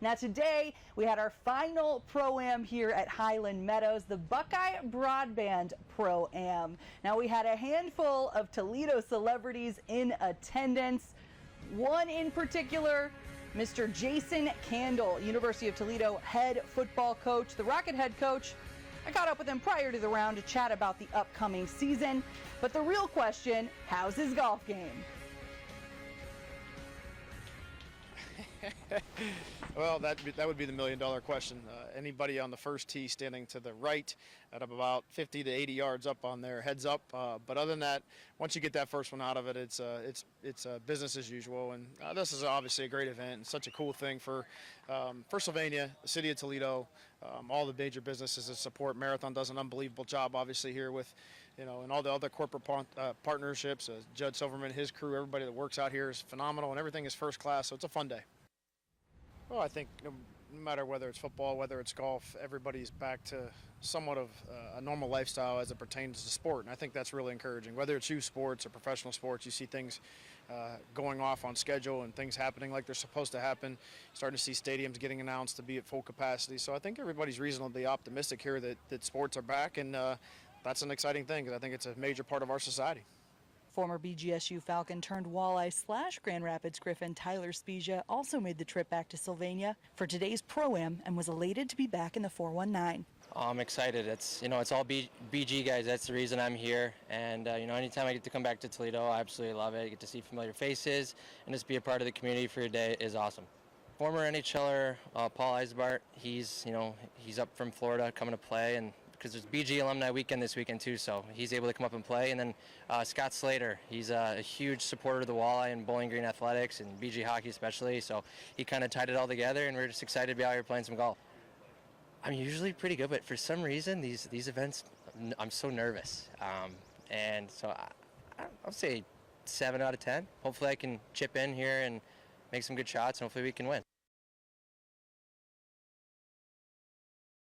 Now today we had our final Pro-Am here at Highland Meadows, the Buckeye Broadband Pro-Am. Now we had a handful of Toledo celebrities in attendance. One in particular, Mr. Jason Candle, University of Toledo head football coach, the Rocket head coach. I caught up with him prior to the round to chat about the upcoming season. But the real question, how's his golf game? Well, that would be the million-dollar question. Anybody on the first tee standing to the right at about 50 to 80 yards up on there, heads up. But other than that, once you get that first one out of it, it's business as usual. And this is obviously a great event and such a cool thing for Sylvania, the city of Toledo, all the major businesses that support. Marathon does an unbelievable job, obviously, here with, and all the other corporate partnerships. Judd Silverman, his crew, everybody that works out here is phenomenal, and everything is first class, so it's a fun day. Well, I think no matter whether it's football, whether it's golf, everybody's back to somewhat of a normal lifestyle as it pertains to sport. And I think that's really encouraging. Whether it's youth sports or professional sports, you see things going off on schedule and things happening like they're supposed to happen. Starting to see stadiums getting announced to be at full capacity. So I think everybody's reasonably optimistic here that sports are back, and that's an exciting thing because I think it's a major part of our society. Former BGSU Falcon turned Walleye / Grand Rapids Griffin Tyler Spezia also made the trip back to Sylvania for today's Pro-Am and was elated to be back in the 419. I'm excited. It's all BG guys. That's the reason I'm here. And anytime I get to come back to Toledo, I absolutely love it. I get to see familiar faces and just be a part of the community for a day is awesome. Former NHLer Paul Eisbart, he's up from Florida coming to play, and because there's BG Alumni Weekend this weekend too, so he's able to come up and play. And then Scott Slater, he's a huge supporter of the Walleye and Bowling Green athletics and BG hockey especially, so he kind of tied it all together, and we're just excited to be out here playing some golf. I'm usually pretty good, but for some reason these events, I'm so nervous, and so I'll say 7 out of 10. Hopefully I can chip in here and make some good shots, and hopefully we can win.